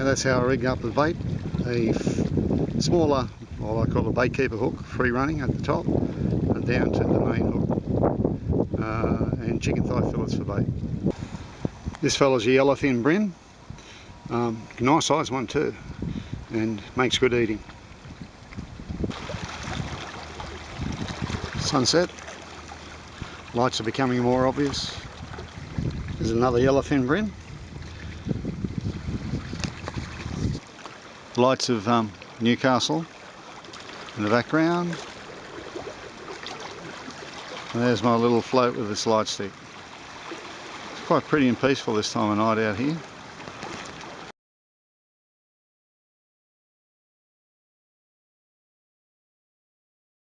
that's how I rig up the bait. A smaller, well, I call it a bait keeper hook, free running at the top, and down to the main hook, and chicken thigh fillets for bait. This fella's a Yellowfin Bream, nice size one too, and makes good eating. Sunset, lights are becoming more obvious. There's another Yellowfin Bream. Lights of Newcastle in the background. And there's my little float with this light stick. It's quite pretty and peaceful this time of night out here.